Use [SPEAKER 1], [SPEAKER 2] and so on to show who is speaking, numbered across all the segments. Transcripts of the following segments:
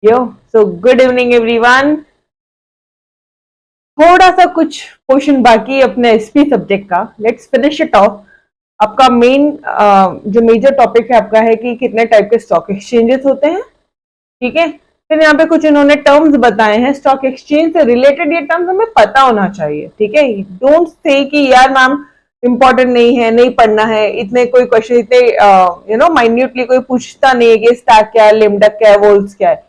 [SPEAKER 1] यो so good evening everyone. थोड़ा सा कुछ पोर्शन बाकी है अपने एसपी सब्जेक्ट का। Let's finish it of. आपका मेन जो मेजर टॉपिक है आपका है कि कितने टाइप के स्टॉक एक्सचेंजेस होते हैं। ठीक है, फिर यहाँ पे कुछ इन्होंने टर्म्स बताए हैं स्टॉक एक्सचेंज से रिलेटेड। ये टर्म्स हमें पता होना चाहिए। ठीक है, डोंट से कि यार मैम इंपॉर्टेंट नहीं है, नहीं पढ़ना है, इतने कोई क्वेश्चन इतने माइन्यूटली कोई पूछता नहीं है कि स्टैक क्या है, लिमडक क्या है, वोल्ट्स क्या है।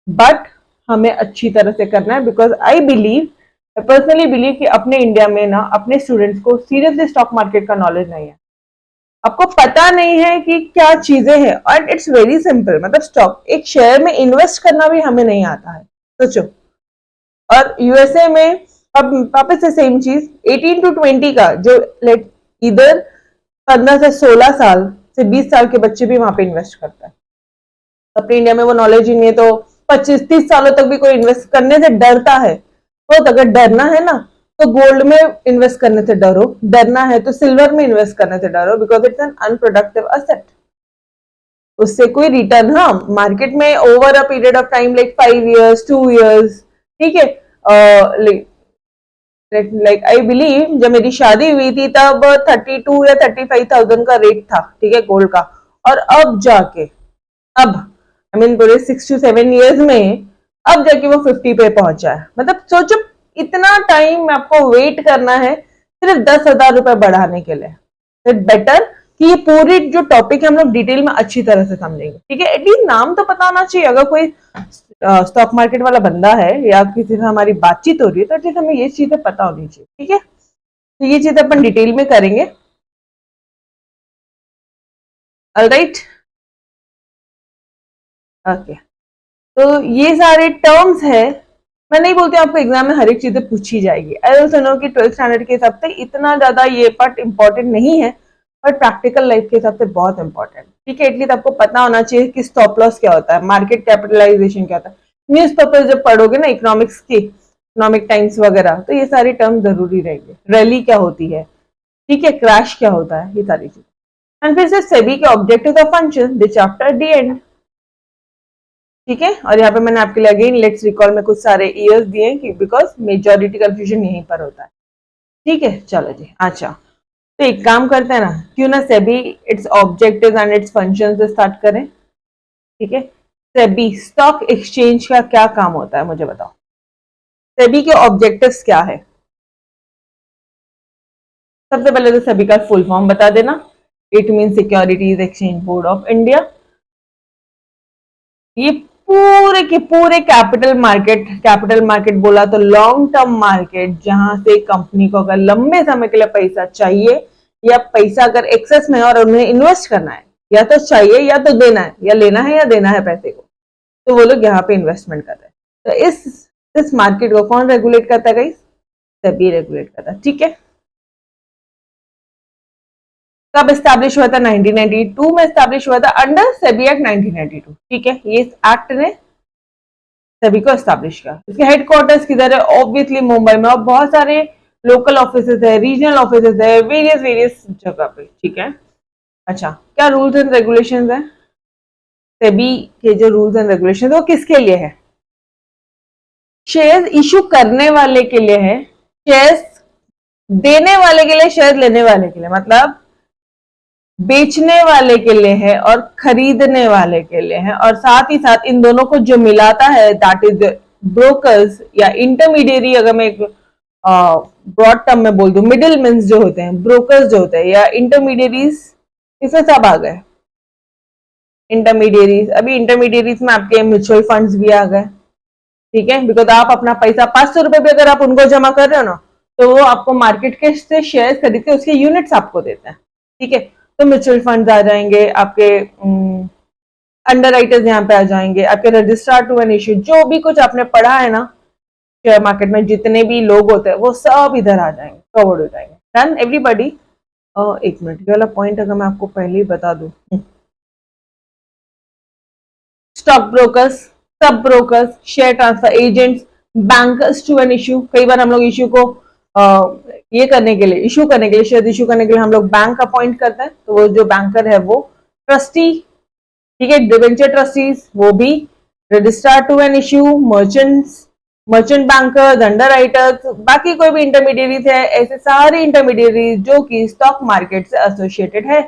[SPEAKER 1] बट हमें अच्छी तरह से करना है बिकॉज आई पर्सनली बिलीव कि अपने इंडिया में ना अपने स्टूडेंट्स को सीरियसली स्टॉक मार्केट का नॉलेज नहीं है। आपको पता नहीं है कि क्या चीजें हैं और इट्स वेरी सिंपल। मतलब स्टॉक एक शेयर में इन्वेस्ट करना भी हमें नहीं आता है, सोचो। और यूएसए में अब वापस से सेम चीज 18 to 20 का जो लेट इधर 15 से 16 साल से 20 साल के बच्चे भी वहां पे इन्वेस्ट करता है। अपने इंडिया में वो नॉलेज ही नहीं है, तो 25-30 सालों तक भी कोई इन्वेस्ट करने से डरता है। तो अगर डरना है ना तो गोल्ड में इन्वेस्ट करने से डरो, डरना है तो सिल्वर में इन्वेस्ट करने से डरो because it's an unproductive asset. उससे कोई रिटर्न, हाँ, मार्केट में over a period of time like 5 years 2 years, ठीक है, लाइक आई बिलीव जब मेरी शादी हुई थी तब 32 या 35,000 का रेट था, ठीक है, गोल्ड का। और अब जाके अब आई मीन पूरे 6 to 7 years में अब जाके वो 50 पे पहुंचा है। मतलब सोचो इतना टाइम आपको वेट करना है सिर्फ 10,000 रुपए बढ़ाने के लिए। इट बेटर कि ये पूरी जो टॉपिक है हम लोग डिटेल में अच्छी तरह से समझेंगे। ठीक है, एटलीस्ट नाम तो पता होना चाहिए। अगर कोई स्टॉक मार्केट वाला बंदा है या किसी से हमारी बातचीत हो रही है तो एटलीस्ट हमें ये चीजें पता होनी चाहिए। ठीक है, तो ये चीज अपन डिटेल में करेंगे। Alright, okay. तो ये सारे टर्म्स है। मैं नहीं बोलती आपको एग्जाम में हर एक चीजें पूछी जाएगी। आई ऑल्सो नो कि 12th स्टैंडर्ड के हिसाब से इतना ज्यादा ये पार्ट इंपॉर्टेंट नहीं है, बट प्रैक्टिकल लाइफ के हिसाब से बहुत इंपॉर्टेंट। ठीक है, एटलीस्ट आपको पता होना चाहिए कि स्टॉप लॉस क्या होता है, मार्केट कैपिटलाइजेशन क्या होता है। न्यूज पेपर जब पढ़ोगे ना इकोनॉमिक्स की, इकोनॉमिक टाइम्स वगैरह, तो ये सारी टर्म जरूरी रहेंगे। रैली क्या होती है, ठीक है, क्रैश क्या होता है, ये सारी चीजें। एंड फिर से सेबी के objective of function this chapter the and. ठीक है, और यहाँ पे मैंने आपके लिए अगेन लेट्स रिकॉल में कुछ सारे ईयर्स दिए कि बिकॉज मेजॉरिटी कंफ्यूजन यहीं पर होता है। ठीक है, चलो जी। अच्छा, तो एक काम करते हैं ना, क्यों ना SEBI it's objectives and it's functions से स्टार्ट करें। ठीक है, सेबी स्टॉक एक्सचेंज का क्या काम होता है मुझे बताओ। सेबी के ऑब्जेक्टिव्स क्या है? सबसे पहले तो सेबी का फुल फॉर्म बता देना। It mean securities exchange board of India. ये पूरे के पूरे कैपिटल मार्केट बोला तो लॉन्ग टर्म मार्केट, जहां से कंपनी को अगर लंबे समय के लिए पैसा चाहिए या पैसा अगर एक्सेस में है और उन्हें इन्वेस्ट करना है, या तो चाहिए या तो देना है, या लेना है या देना है पैसे को, तो वो लोग यहाँ पे इन्वेस्टमेंट कर रहे हैं। तो इस मार्केट को कौन रेगुलेट करता है गाइस? सेबी रेगुलेट करता है। ठीक है, कब स्टैब्लिश हुआ था? 1992 में स्टैब्लिश हुआ था अंडर सेबी एक्ट 1992। ठीक है, ये एक्ट ने सभी को एस्टैब्लिश किया। इसके हेडक्वार्टर्स किधर है? ऑब्वियसली मुंबई में। और बहुत सारे लोकल ऑफिसेज है, रीजनल ऑफिसेज है, वेरियस वेरियस जगह पे। ठीक है, अच्छा, क्या रूल्स एंड रेगुलेशंस है? सेबी के जो रूल्स एंड रेगुलेशन वो किसके लिए है? शेयर इशू करने वाले के लिए है, शेयर्स देने वाले के लिए, शेयर लेने वाले के लिए। मतलब बेचने वाले के लिए है और खरीदने वाले के लिए है। और साथ ही साथ इन दोनों को जो मिलाता है दैट इज ब्रोकर्स या इंटरमीडिएरी। अगर मैं एक ब्रॉड टर्म में बोल दूं, मिडिल मेंस जो होते हैं, ब्रोकर्स जो होते हैं या इंटरमीडिएरीज, इसमें सब आ गए इंटरमीडिएरीज। अभी इंटरमीडिएरीज में आपके म्यूचुअल फंड्स भी आ गए। ठीक है, बिकॉज आप अपना पैसा 500 रुपए भी अगर आप उनको जमा कर रहे हो ना, तो वो आपको मार्केट के से शेयर खरीद के उसके यूनिट्स आपको देते हैं। ठीक है, तो म्यूचुअल फंड्स आ जाएंगे आपके, अंडर राइटर्स यहाँ पे आ जाएंगे, आपके रजिस्ट्रार टू एन इश्यू, जो भी कुछ आपने पढ़ा है ना शेयर मार्केट में, जितने भी लोग होते हैं वो सब इधर आ जाएंगे, कवर्ड हो जाएंगे। Done everybody. एक मिनट, ये वाला पॉइंट अगर मैं आपको पहले ही बता दूं, stock brokers, sub brokers, share transfer agents, bankers to an issue. कई बार हम लोग इश्यू को ये करने के लिए, इश्यू करने के लिए, शेयर इश्यू करने के लिए हम लोग बैंक अपॉइंट करते हैं, तो वो जो बैंकर है वो ट्रस्टी। ठीक है, डिवेंचर ट्रस्टीज वो भी, registrar to an issue, merchant bankers, underwriters, बाकी कोई भी इंटरमीडियरीज है, ऐसे सारे इंटरमीडियरीज जो कि स्टॉक मार्केट से एसोसिएटेड है,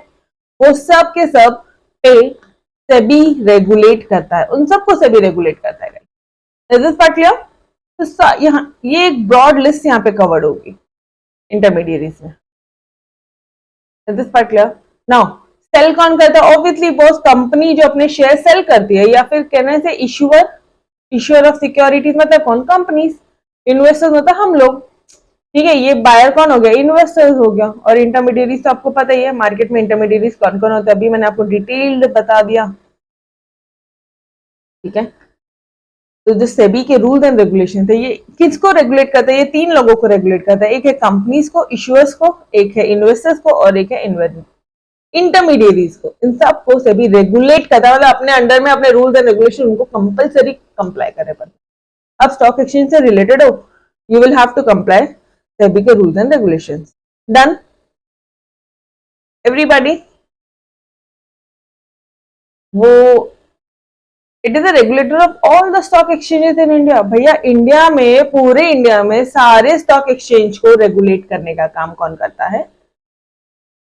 [SPEAKER 1] वो सब के सब पे सेबी रेगुलेट करता है, उन सबको सेबी रेगुलेट करता है। Is this part clear? तो यहाँ ये एक ब्रॉड लिस्ट यहाँ पे कवर्ड होगी इंटरमीडियरीज में। Is this part clear? Now sell कौन करता है? ऑब्वियसली बोस कंपनी जो अपने शेयर सेल करती है, या फिर कहने से इश्यूअर ऑफ सिक्योरिटीज मतलब कौन? कंपनीज। इन्वेस्टर्स मतलब हम लोग, ठीक है। ये बायर कौन हो गया? इन्वेस्टर्स हो गया। और इंटरमीडियरीज तो आपको पता ही है मार्केट में इंटरमीडियरीज कौन कौन होता है, अभी मैंने आपको डिटेल्ड बता दिया, ठीक है। तो जो सेबी के रूल्स एंड रेगुलेशन है, ये किसको रेगुलेट करता है? ये तीन लोगों को रेगुलेट करता है, एक है कंपनीज को, इश्यूअर्स को, एक है इन्वेस्टर्स को, और एक है इंटरमीडियरीज को। इन सबको सेबी रेगुलेट करता है, मतलब अपने अंडर में अपने रूल्स एंड रेगुलेशन उनको कंपलसरी कंप्लाई करने पड़ते हैं। अब स्टॉक एक्सचेंज से रिलेटेड हो, you will have to comply SEBI के rules and regulations. Done everybody? वो it is the regulator of all the stock exchanges in India. भैया इंडिया में, पूरे इंडिया में सारे स्टॉक एक्सचेंज को रेगुलेट करने का काम कौन करता है?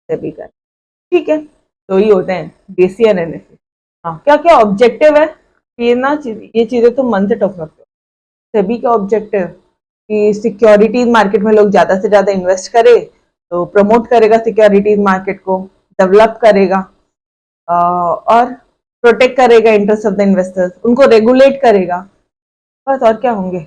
[SPEAKER 1] सेबी का, ठीक है। तो ये होते हैं बीएसई एंड एनएसई। हाँ, क्या क्या ऑब्जेक्टिव है? ये चीजें तुम मन से टॉक सकते हो। सेबी का ऑब्जेक्टिव कि सिक्योरिटीज मार्केट में लोग ज्यादा से ज्यादा इन्वेस्ट करे, तो प्रमोट करेगा सिक्योरिटीज मार्केट को, डेवलप करेगा और प्रोटेक्ट करेगा इंटरेस्ट ऑफ द इन्वेस्टर्स, उनको रेगुलेट करेगा, बस। और क्या होंगे?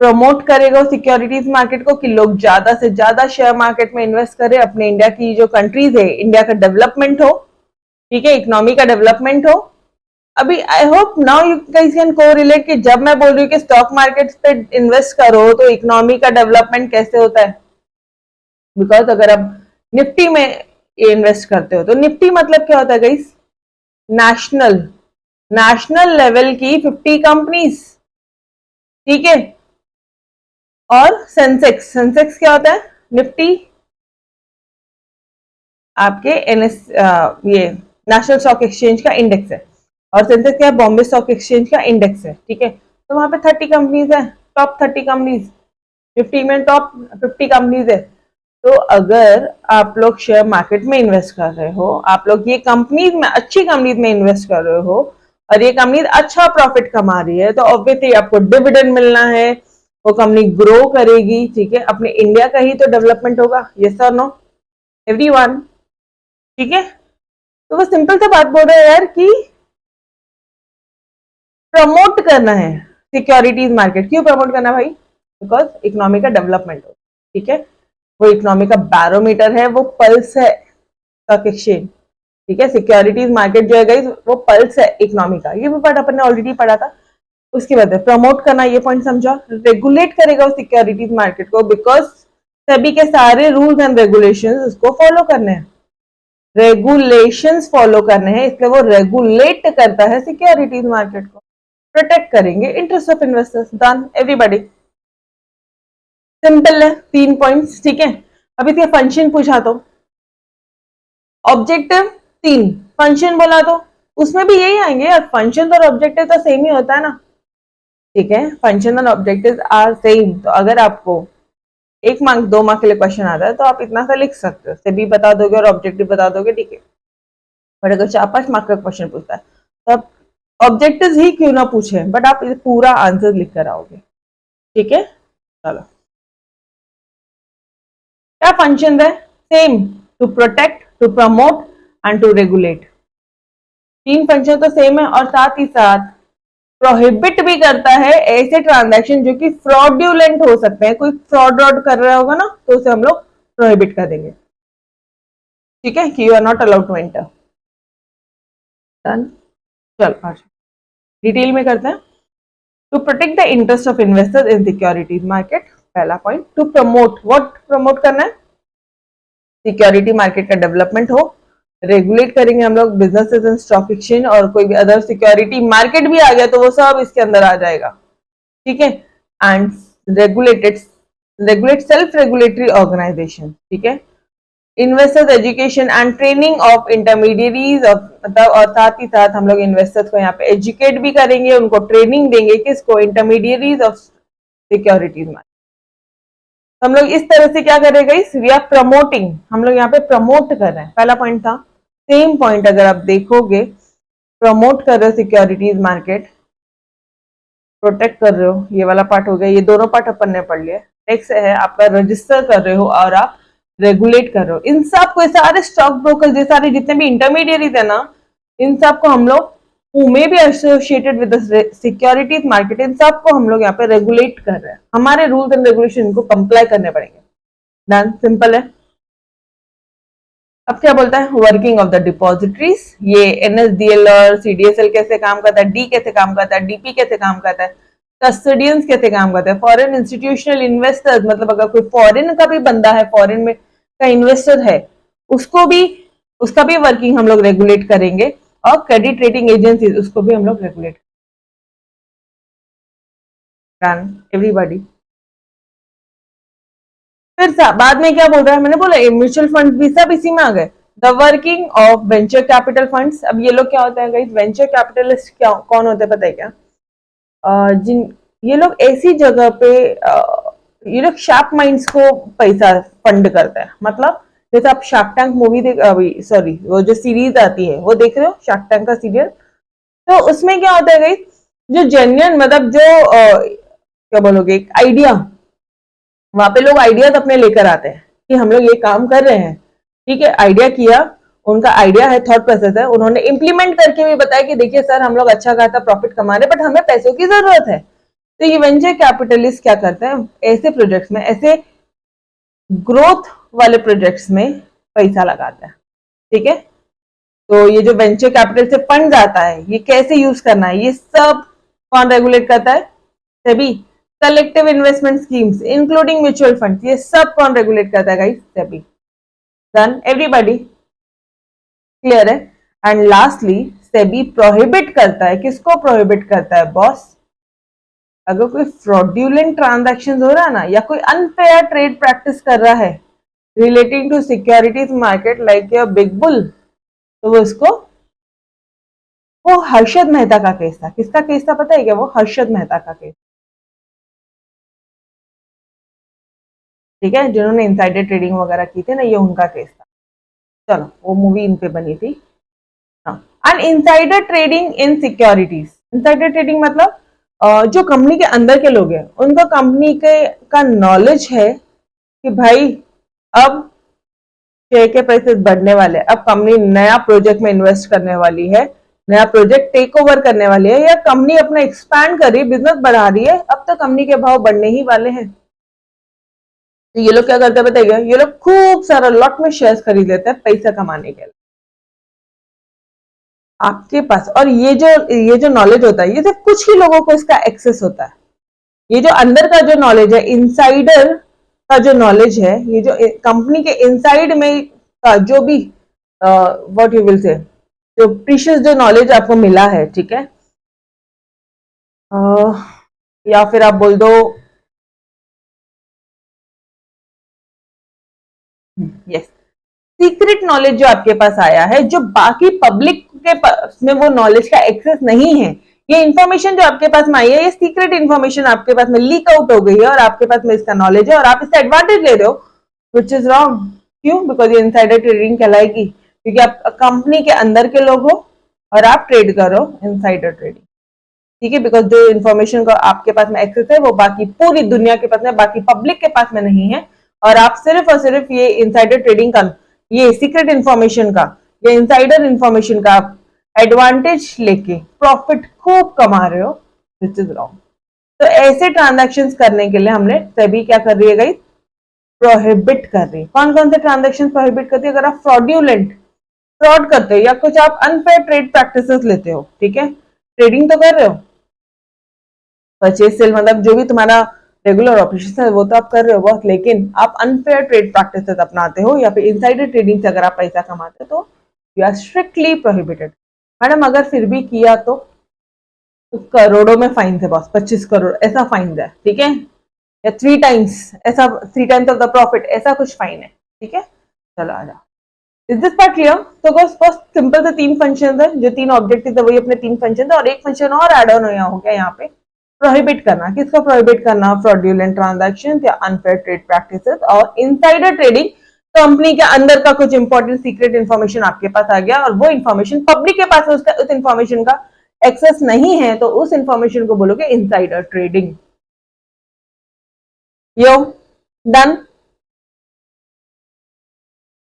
[SPEAKER 1] प्रमोट करेगा सिक्योरिटीज मार्केट को कि लोग ज्यादा से ज्यादा शेयर मार्केट में इन्वेस्ट करें, अपने इंडिया की जो कंट्रीज है, इंडिया का डेवलपमेंट हो, ठीक है, इकोनॉमी का डेवलपमेंट हो। अभी I hope now you guys can correlate कि जब मैं बोल रही हूँ कि स्टॉक मार्केट पे इन्वेस्ट करो तो इकोनॉमी का डेवलपमेंट कैसे होता है। बिकॉज अगर आप निफ्टी में इन्वेस्ट करते हो, तो निफ्टी मतलब क्या होता है गाइस? नेशनल लेवल की 50 कंपनीज, ठीक है। और सेंसेक्स क्या होता है? निफ्टी आपके ये नेशनल स्टॉक एक्सचेंज का इंडेक्स है, और सेंसेक्स क्या है? बॉम्बे स्टॉक एक्सचेंज का इंडेक्स है, ठीक है। तो वहां पे 30 कंपनीज है, टॉप 30 कंपनीज। निफ्टी में टॉप 50 कंपनीज है। तो अगर आप लोग शेयर मार्केट में इन्वेस्ट कर रहे हो, आप लोग ये कंपनीज में, अच्छी कंपनीज में इन्वेस्ट कर रहे हो, और ये कंपनी अच्छा प्रॉफिट कमा रही है, तो ऑब्वियसली आपको डिविडेंड मिलना है, वो कंपनी ग्रो करेगी, ठीक है। अपने इंडिया का ही तो डेवलपमेंट होगा, यस और नो एवरीवन, ठीक है। तो वो सिंपल सा बात बोल रहे हैं यार कि प्रमोट करना है सिक्योरिटीज मार्केट। क्यों प्रमोट करना भाई? बिकॉज इकोनॉमी का डेवलपमेंट हो, ठीक है। वो इकोनॉमी का बैरोमीटर है, वो पल्स है स्टॉक एक्सचेंज, ठीक है। सिक्योरिटीज मार्केट जो है गाइस, वो पल्स है इकोनॉमी का। ये भी पार्ट अपन ने ऑलरेडी पढ़ा था। उसके बाद प्रमोट करना, ये पॉइंट समझा। रेगुलेट करेगा वो सिक्योरिटीज मार्केट को, बिकॉज सभी के सारे रूल्स एंड रेगुलेशंस उसको फॉलो करने हैं, रेगुलेशंस फॉलो करने हैं, इसलिए वो रेगुलेट करता है सिक्योरिटीज मार्केट को। प्रोटेक्ट करेंगे interest of investors. Done everybody? Simple है, 3 पॉइंट्स, ठीक है। अभी इसका फंक्शन पूछा तो ऑब्जेक्टिव 3, फंक्शन बोला तो उसमें भी यही आएंगे यार। फंक्शन और ऑब्जेक्टिव तो सेम ही होता है ना, ठीक है। फंक्शन और ऑब्जेक्टिव आर सेम। तो अगर आपको 1 मार्क 2 मार्क के लिए क्वेश्चन आता है तो आप इतना सा लिख सकते हो, से भी बता दोगे और ऑब्जेक्टिव बता दोगे, ठीक है। बट अगर 4-5 मार्क का क्वेश्चन पूछता है तो आप ऑब्जेक्टिव ही क्यों ना पूछे, बट आप पूरा आंसर लिख कर आओगे, ठीक है। चलो, क्या फंक्शन है? Same, to protect, to promote and to regulate. 3 function तो सेम है, और साथ ही साथ प्रोहिबिट भी करता है ऐसे ट्रांजैक्शन जो कि फ्रॉड्यूलेंट हो सकते हैं। कोई फ्रॉड कर रहा होगा ना, तो उसे हम लोग प्रोहिबिट कर देंगे, ठीक है, कि you are not allowed to enter. Done? चल आज डिटेल में करते हैं। To protect the interest of investors in securities market, पहला point. To promote, what promote करना है? सिक्योरिटी मार्केट का डेवलपमेंट हो। रेगुलेट करेंगे हम लोग बिजनेसेस एंड स्टॉक एक्सचेंज, और कोई भी अदर सिक्योरिटी मार्केट भी आ गया तो वो सब इसके अंदर आ जाएगा, ठीक है। And regulate self regulatory organization, ठीक है। Investors education and training of intermediaries, मतलब और साथ ही साथ हम लोग इन्वेस्टर्स को यहाँ पे एजुकेट भी करेंगे, उनको ट्रेनिंग देंगे, किसको, इंटरमीडियरीज ऑफ सिक्योरिटीज में। हम लोग इस तरह से क्या करेंगे, वी आर प्रमोटिंग, हम लोग यहाँ पे प्रमोट कर रहे हैं, पहला पॉइंट था। सेम पॉइंट अगर आप देखोगे, प्रमोट कर रहे हो सिक्योरिटीज मार्केट, प्रोटेक्ट कर रहे हो, ये वाला पार्ट हो गया, ये दोनों पार्ट अपन ने पढ़ लिया। नेक्स्ट है आपका रजिस्टर कर रहे हो और आप रेगुलेट कर रहे हो। इन सब को, सारे स्टॉक ब्रोकर, ये सारे जितने भी इंटरमीडियरीज है ना, इन सब को हम लोग who may be associated with the securities market, इन सब को हम लोग यहाँ पे रेगुलेट कर रहे हैं, हमारे रूल्स एंड रेगुलेशन को कंप्लाई करने पड़ेंगे। डन, सिंपल है। अब क्या बोलता है, वर्किंग ऑफ द डिपॉजिटरीज, ये एनएसडीएल और सीडीएसएल कैसे काम करता है, डी कैसे काम करता है, डीपी कैसे काम करता है, कस्टडियंस कैसे काम करता है, फॉरेन इंस्टीट्यूशनल इन्वेस्टर्स, मतलब अगर कोई फॉरेन का भी बंदा है, फॉरेन में का इन्वेस्टर है, उसको भी, उसका भी वर्किंग हम लोग रेगुलेट करेंगे, और क्रेडिट रेटिंग एजेंसीज, उसको भी हम लोग रेगुलेट। Done everybody. फिर बाद में क्या बोल रहा है, मैंने बोला म्यूचुअल फंड भी सब इसी में आ गए। The working of venture capital funds, अब ये लोग क्या होता है गाइस, वेंचर कैपिटलिस्ट क्या कौन होते हैं पता है क्या, जिन ये लोग ऐसी जगह पे ये लोग शार्प माइंड्स को पैसा फंड करता है। मतलब जैसे आप शार्क टैंक मूवी देख, सॉरी वो जो सीरीज आती है वो देख रहे हो, शार्क टैंक का सीरियल, तो उसमें क्या होता है गाइस, जो जेन्युइन, मतलब जो क्या बोलोगे, एक आइडिया, वहां पे लोग आइडियाज अपने लेकर आते हैं कि हम लोग ये काम कर रहे हैं, ठीक है, आइडिया किया, उनका आइडिया है, थॉट प्रोसेस है, उन्होंने इम्प्लीमेंट करके भी बताया कि देखिए सर हम लोग अच्छा खासा प्रॉफिट कमा रहे हैं, बट हमें पैसों की जरूरत है। तो ये वेंचर कैपिटलिस्ट क्या करते हैं, ऐसे प्रोजेक्ट्स में, ऐसे ग्रोथ वाले प्रोजेक्ट्स में पैसा लगाता है, ठीक है। तो ये जो वेंचर कैपिटल से फंड आता है, ये कैसे यूज करना है, ये सब कौन रेगुलेट करता है, SEBI. Collective investment schemes including mutual fund, ये सब कौन रेगुलेट करता है guys, SEBI. Done everybody, clear है। एंड लास्टली सेबी प्रोहिबिट करता है, किसको प्रोहिबिट करता है बॉस, अगर कोई फ्रॉड्यूलेंट ट्रांजैक्शन हो रहा है ना, या कोई अनफेयर ट्रेड प्रैक्टिस कर रहा है relating to securities market like your big bull, तो वो इसको, वो हर्षद मेहता का केस था। किसका केस था पता है क्या, वो हर्षद मेहता का केस, ठीक है, जिन्होंने इनसाइडर ट्रेडिंग वगैरह की थी ना, ये उनका केस था। चलो वो मूवी इन पे बनी थी। And insider trading in securities, insider trading मतलब जो कंपनी के अंदर के लोग हैं, उनको कंपनी के का नॉलेज है कि भाई अब शेयर के पैसे बढ़ने वाले, अब कंपनी नया प्रोजेक्ट में इन्वेस्ट करने वाली है, नया प्रोजेक्ट टेक ओवर करने वाली है, या कंपनी अपना एक्सपैंड कर रही है, बिजनेस बढ़ा रही है, अब तो कंपनी के भाव बढ़ने ही वाले हैं। तो ये लोग क्या करते हैं बताइए, ये लोग खूब सारा लॉट में शेयर्स खरीद लेते हैं पैसा कमाने के लिए आपके पास। और ये जो नॉलेज होता है, ये सिर्फ कुछ ही लोगों को इसका एक्सेस होता है। ये जो अंदर का जो नॉलेज है, इनसाइडर का जो नॉलेज है, ये जो कंपनी के इनसाइड में का जो भी व्हाट यू विल से, जो प्रीशियस जो नॉलेज आपको मिला है, ठीक है, या फिर आप बोल दो यस, सीक्रेट नॉलेज जो आपके पास आया है, जो बाकी पब्लिक के पास में वो नॉलेज का एक्सेस नहीं है, ये इन्फॉर्मेशन जो आपके पास में आई है, ये सीक्रेट इन्फॉर्मेशन आपके पास में लीक आउट हो गई है, और आपके पास में इसका नॉलेज है, और आप इससे एडवांटेज ले रहे हो, विच इज रॉन्ग। क्यों, बिकॉज ये इनसाइडर ट्रेडिंग कहलाएगी, क्योंकि आप कंपनी के अंदर के लोग हो और आप ट्रेड करो इनसाइडर ट्रेडिंग, ठीक है, बिकॉज जो इन्फॉर्मेशन का आपके पास में एक्सेस है, वो बाकी पूरी दुनिया के पास में, बाकी पब्लिक के पास में नहीं है, और आप सिर्फ और सिर्फ ये इनसाइडर ट्रेडिंग का, ये सीक्रेट इन्फॉर्मेशन का, ये इनसाइडर इन्फॉर्मेशन का आप एडवांटेज लेके प्रॉफिट खूब कमा रहे हो, विच इज रॉन्ग। तो ऐसे ट्रांजैक्शंस करने के लिए हमने सेबी क्या कर रही है गाइस, प्रोहिबिट कर रही है। कौन कौन से ट्रांजैक्शन प्रोहिबिट करती है, अगर आप फ्रॉड्यूलेंट, फ्रॉड करते हो, या कुछ आप अनफेयर ट्रेड प्रैक्टिसेस लेते हो, ठीक है, ट्रेडिंग तो कर रहे हो, परचेज सेल मतलब जो भी तुम्हारा रेगुलर ऑपरेशन है वो तो आप कर रहे हो बहुत, लेकिन आप अनफेयर ट्रेड प्रैक्टिसेस अपनाते हो, या फिर इनसाइडर ट्रेडिंग से अगर आप पैसा कमाते हो, तो you are strictly prohibited. Madam अगर फिर भी किया तो करोड़ों में फाइन है बॉस, 25 करोड़ ऐसा फाइन है, ठीक है, या 3 टाइम्स ऐसा, 3 टाइम्स ऑफ द प्रॉफिट ऐसा कुछ फाइन है, ठीक है। चलो आ जाओ। Is this part clear? तो बस फर्स्ट सिंपल से 3 फंक्शन है, जो 3 ऑब्जेक्टिव थे वही अपने 3 फंक्शन थे, और एक फंक्शन और एड ऑन हो गया यहाँ पे, प्रोहिबिट करना। किसको प्रोहिबिट करना? फ्रॉडुलेंट ट्रांजैक्शन या अनफेयर ट्रेड प्रैक्टिसेस और इनसाइडर ट्रेडिंग। कंपनी के अंदर का कुछ इंपॉर्टेंट सीक्रेट इन्फॉर्मेशन आपके पास आ गया और वो इन्फॉर्मेशन पब्लिक के पास उस इन्फॉर्मेशन का एक्सेस नहीं है, तो उस इन्फॉर्मेशन को बोलोगे इनसाइडर ट्रेडिंग। यो डन।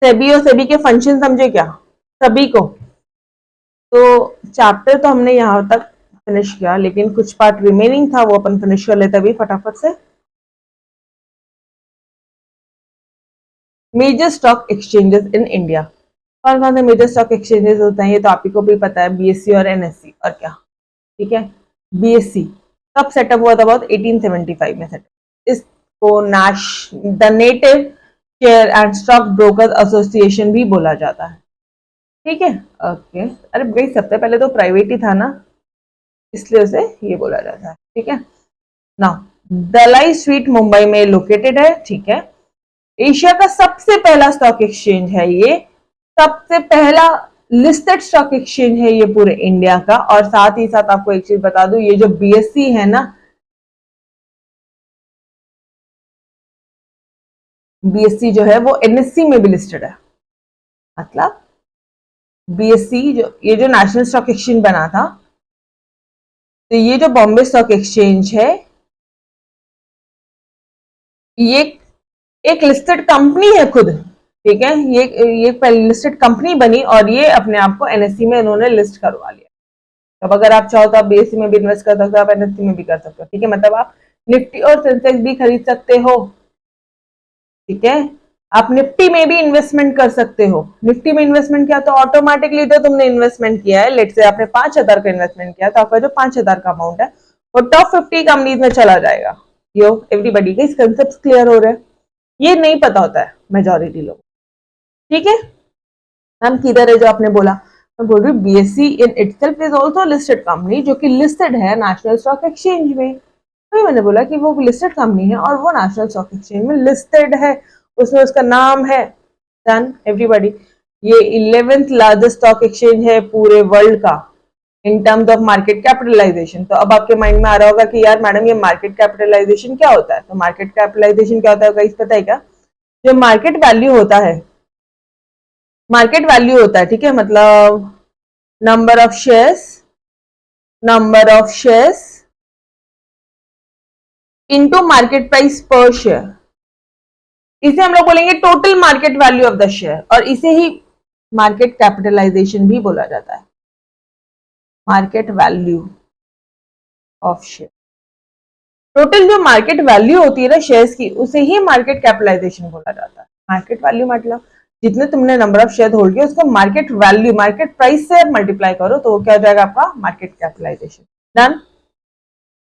[SPEAKER 1] सेबी और सेबी के फंक्शन समझे क्या सभी को? तो चैप्टर तो हमने यहां तक फिनिश किया, लेकिन कुछ पार्ट रिमेनिंग था, वो अपन फिनिश कर लेते अभी फटाफट से। Major stock exchanges in India. कौन कौन से मेजर स्टॉक एक्सचेंजेस होते हैं ये तो आप ही को भी पता है, बीएससी और एनएससी, और क्या? ठीक है, बीएससी कब सेटअप हुआ था? बहुत 1875 में सेटअप। इसको the native share and stock broker association भी बोला जाता है। ठीक है, ओके। अरे भाई सबसे पहले तो प्राइवेट ही था ना, इसलिए उसे ये बोला जाता है। ठीक है ना। दलाई स्ट्रीट मुंबई में लोकेटेड है। ठीक है, एशिया का सबसे पहला स्टॉक एक्सचेंज है ये, सबसे पहला लिस्टेड स्टॉक एक्सचेंज है ये पूरे इंडिया का। और साथ ही साथ आपको एक चीज बता दूं, ये जो बीएससी है ना, बीएससी जो है वो एनएससी में भी लिस्टेड है। मतलब बीएससी जो ये जो नेशनल स्टॉक एक्सचेंज बना था, तो ये जो बॉम्बे स्टॉक एक्सचेंज है, ये एक लिस्टेड कंपनी है खुद। ठीक है, ये पहले लिस्टेड कंपनी बनी और ये अपने आप को एनएससी में इन्होंने लिस्ट करवा लिया। अब अगर आप चाहो तो आप बीएससी में भी इन्वेस्ट कर सकते हो, आप एनएससी में भी कर सकते हो। ठीक है, मतलब आप निफ्टी और सेंसेक्स भी खरीद सकते हो। ठीक है, आप निफ्टी में भी इन्वेस्टमेंट कर सकते हो। निफ्टी में इन्वेस्टमेंट किया तो ऑटोमेटिकली तो तुमने इन्वेस्टमेंट किया है, लेट से आपने 5,000 का इन्वेस्टमेंट किया तो आपका जो 5,000 का अमाउंट है वो टॉप 50 कंपनीज में चला जाएगा। यो एवरीबडी के इस कंसेप्ट क्लियर हो रहे हैं? ये नहीं पता होता है मेजोरिटी लोग। ठीक है, हम किधर है जो आपने बोला, मैं बोल रही हूँ BSc in itself is also listed company, जो कि लिस्टेड है नेशनल स्टॉक एक्सचेंज में। तो मैंने बोला कि वो लिस्टेड कंपनी है और वो नेशनल स्टॉक एक्सचेंज में लिस्टेड है, उसमें उसका नाम है। Done everybody. ये 11th लार्जेस्ट स्टॉक एक्सचेंज है पूरे वर्ल्ड का in terms of market capitalisation. तो अब आपके माइंड में आ रहा होगा कि यार मैडम ये मार्केट कैपिटलाइजेशन क्या होता है? तो मार्केट कैपिटलाइजेशन क्या होता है गाइस पता है क्या? जो मार्केट वैल्यू होता है, मार्केट वैल्यू होता है, ठीक है, मतलब number of shares, number of shares into market price पर शेयर, इसे हम लोग बोलेंगे total market value of the share, और इसे ही मार्केट कैपिटलाइजेशन भी बोला जाता है। Market value of share, total जो मार्केट वैल्यू होती है ना शेयर्स की, उसे ही मार्केट कैपिटलाइजेशन बोला जाता है। मार्केट वैल्यू मतलब जितने तुमने नंबर ऑफ शेयर होल्ड किया उसको मार्केट वैल्यू, मार्केट प्राइस से मल्टीप्लाई करो तो वो क्या हो जाएगा आपका? Market capitalisation. डन।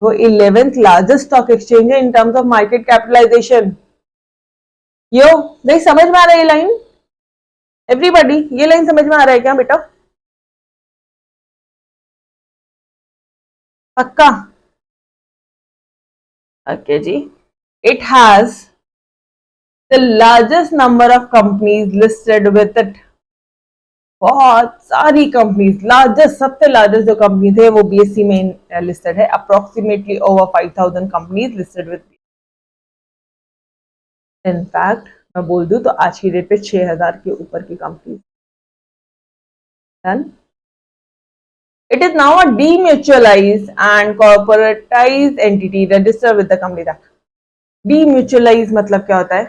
[SPEAKER 1] वो 11th लार्जेस्ट स्टॉक एक्सचेंज है in terms of market capitalisation. यो नहीं समझ में आ रहा है ये लाइन? एवरीबॉडी ये लाइन समझ में आ रहा है क्या बेटा? पक्का? ओके जी। It has the largest number of companies listed with it. बहुत सारी कंपनीज, लार्जेस्ट सबसे लार्जेस्ट जो कंपनी है वो बीएससी में लिस्टेड है। Approximately over 5,000 companies listed with. In fact मैं बोल दूं तो आज की डेट पे 6,000 के ऊपर की company. Done. It is now a demutualized and corporatized entity registered with the Companies Act. Demutualize मतलब क्या होता है?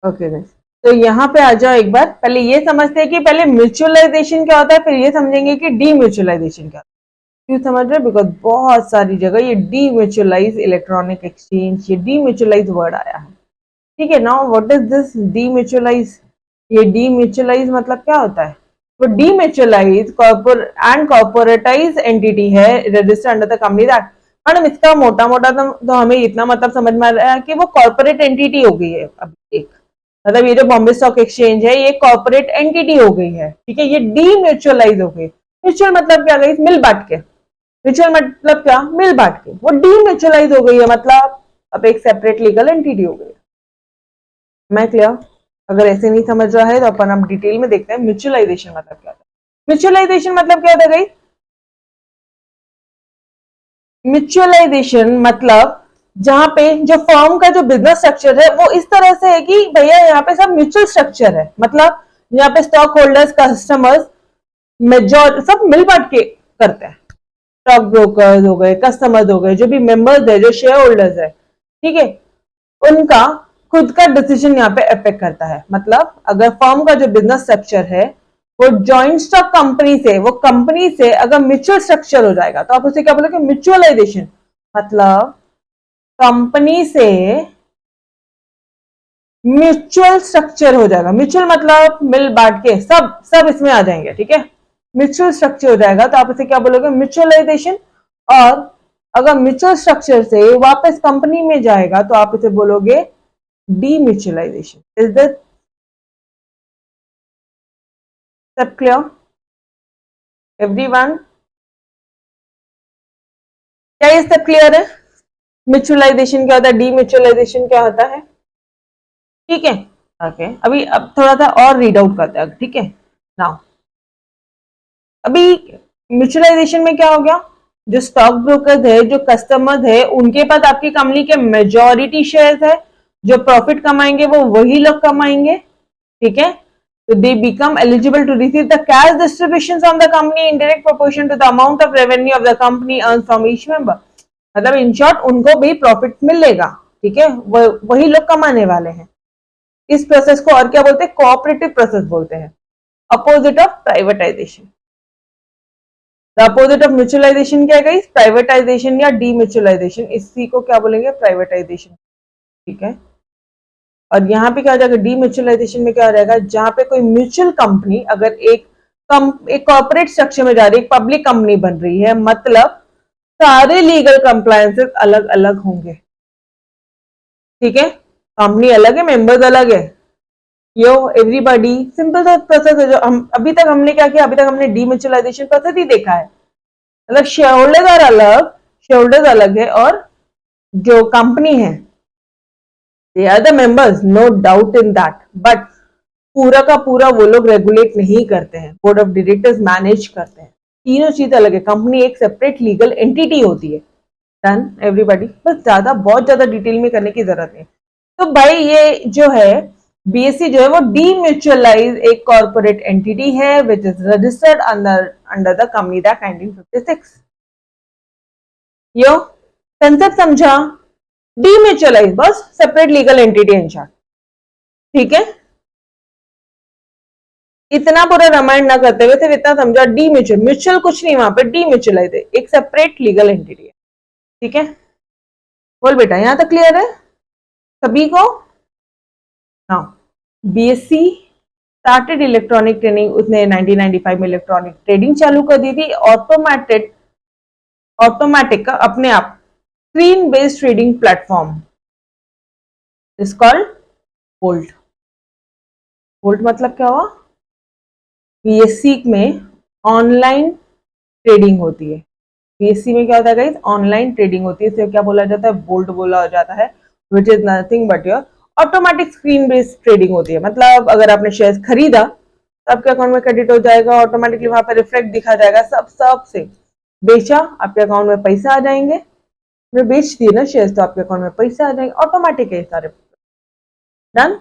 [SPEAKER 1] ओके गाइस, तो यहाँ पे आ जाओ एक बार, पहले ये समझते हैं कि पहले म्यूचुअलाइजेशन क्या होता है, फिर ये समझेंगे कि डीम्यूचुअलाइजेशन क्या होता है। क्यों समझ रहे? बिकॉज बहुत सारी जगह ये डीम्यूचुअलाइज इलेक्ट्रॉनिक एक्सचेंज, ये डीम्यूचुअलाइज वर्ड आया है। ठीक है, नाउ व्हाट इज दिस डीम्यूचुअलाइज? ये डीम्यूचुअलाइज मतलब क्या होता है? वो डीम्यूचुअलाइज एंड कॉर्पोरेटाइज एंटिटी है registered under the companies act. Madam इसका मोटा मोटा तो हमें इतना मतलब समझ में आ रहा है कि वो कॉर्पोरेट एंटिटी हो गई है। अब एक मतलब ये जो बॉम्बे स्टॉक एक्सचेंज है ये कॉर्पोरेट एंटिटी हो गई है। ठीक है, ये डीम्यूचुअलाइज हो गई। म्यूचुअल मतलब क्या गई? मिल बांट के। म्यूचुअल मतलब क्या? मिल बांट के। वो डीम्यूचुअलाइज हो गई है मतलब अब एक सेपरेट लीगल एंटिटी हो गई। मैं क्लियर? अगर ऐसे नहीं समझ रहा है तो अपन हम डिटेल में देखते हैं म्यूचुअलाइजेशन मतलब क्या होता है। म्यूचुअलाइजेशन मतलब क्या होता है? म्यूचुअलाइजेशन मतलब जहां पे जो फर्म का जो बिजनेस स्ट्रक्चर है वो इस तरह से है कि भैया यहाँ पे सब म्यूचुअल स्ट्रक्चर है, मतलब यहाँ पे स्टॉक होल्डर्स, कस्टमर्स, मेजॉर सब मिल बांट के करते हैं। स्टॉक ब्रोकर्स हो गए, कस्टमर्स हो गए, जो भी मेंबर्स है, जो शेयर होल्डर्स है, ठीक है, उनका खुद का डिसीजन यहाँ पे अफेक्ट करता है। मतलब अगर फर्म का जो बिजनेस स्ट्रक्चर है वो जॉइंट स्टॉक कंपनी से, वो कंपनी से अगर म्यूचुअल स्ट्रक्चर हो जाएगा तो आप उसे क्या बोलोगे? म्यूचुअलाइजेशन। मतलब कंपनी से म्यूचुअल स्ट्रक्चर हो जाएगा। म्यूचुअल मतलब मिल बांट के, सब सब इसमें आ जाएंगे, ठीक है। म्यूचुअल स्ट्रक्चर हो जाएगा तो आप इसे क्या बोलोगे? म्यूचुअलाइजेशन। और अगर म्यूचुअल स्ट्रक्चर से वापस कंपनी में जाएगा तो आप इसे बोलोगे डीम्यूचुअलाइजेशन। इज दिस सब क्लियर एवरीवन? क्या ये सब क्लियर है? म्यूचुअलाइजेशन क्या होता है, डीम्यूचुअलाइजेशन क्या होता है? ठीक है, ओके। अभी अब थोड़ा सा और रीड आउट करते हैं, ठीक है। नाउ अभी म्यूचुअलाइजेशन में क्या हो गया? जो स्टॉक ब्रोकर है, जो कस्टमर्स है, उनके पास आपकी कंपनी के मेजॉरिटी शेयर्स है। जो प्रॉफिट कमाएंगे वो वही लोग कमाएंगे, ठीक है। तो they become eligible to receive the cash distribution from the company in direct proportion to the amount of revenue of the company earn from each member. मतलब इन शॉर्ट उनको भी प्रॉफिट मिलेगा, ठीक है, वही लोग कमाने वाले हैं। इस प्रोसेस को और क्या बोलते हैं? कोऑपरेटिव प्रोसेस बोलते हैं, opposite of privatisation. The opposite of mutualisation क्या है? प्राइवेटाइजेशन या डीम्यूचुअलाइजेशन। इसी को क्या बोलेंगे? प्राइवेटाइजेशन, ठीक है। और यहाँ पे क्या हो जाएगा? डीम्यूचुअलाइजेशन में क्या हो जाएगा? जहां पे कोई म्यूचुअल कंपनी अगर एक कॉर्पोरेट स्ट्रक्चर में जा रही है, एक पब्लिक कंपनी बन रही है, मतलब सारे लीगल कंप्लायंसेस अलग अलग होंगे, ठीक है। कंपनी अलग है, मेंबर्स अलग है, यो एवरीबॉडी। सिंपल सा प्रोसेस है। जो हम अभी तक हमने क्या किया? अभी तक हमने डीम्यूचुअलाइजेशन प्रोसेस ही देखा है। मतलब शेयर होल्डर्स अलग है, और जो कंपनी है they are the members, no doubt in that, but पूरा का पूरा वो लोग रेगुलेट नहीं करते हैं, बोर्ड ऑफ डायरेक्टर्स मैनेज करते हैं। तीनों चीज अलग है। कंपनी एक सेपरेट लीगल एंटिटी होती है। Done everybody? बस बहुत ज्यादा डिटेल में करने की जरूरत नहीं। तो भाई ये जो है बीएससी जो है वो डीम्यूचुअलाइज एक कॉर्पोरेट एंटिटी है which is registered under the company act 1956। Yo concept समझा? डीम्यूचुअलाइज बस separate legal entity in short, ठीक है। इतना पूरा रामायण ना करते हुए सिर्फ इतना समझा, डीम्यूचुअल, म्यूचुअल कुछ नहीं, वहां पे डीम्यूचुअलाइज है, एक सेपरेट लीगल एंटिटी है, ठीक है। बोल बेटा, यहां तक क्लियर है सभी को? हाँ, बीएससी स्टार्टेड इलेक्ट्रॉनिक ट्रेडिंग, उसने 1995 में इलेक्ट्रॉनिक ट्रेडिंग चालू कर दी थी। ऑटोमेटिक का अपने आप screen based trading platform is called volt. Volt मतलब क्या हुआ? बीएससी में ऑनलाइन ट्रेडिंग होती है। बीएससी में क्या होता है गाइस? ऑनलाइन ट्रेडिंग होती है, इसे क्या बोला जाता है? वोल्ट बोला जाता है, which is nothing but your automatic screen based trading होती है। मतलब अगर आपने शेयर खरीदा तो आपके अकाउंट में क्रेडिट हो जाएगा, ऑटोमेटिकली वहां पर रिफ्लेक्ट दिखा जाएगा, सब से बेचा, आपके अकाउंट में पैसा आ जाएंगे। बेच दिए ना शेयर तो आपके अकाउंट में पैसा आ जाएंगे, ऑटोमेटिक है सारे। Done.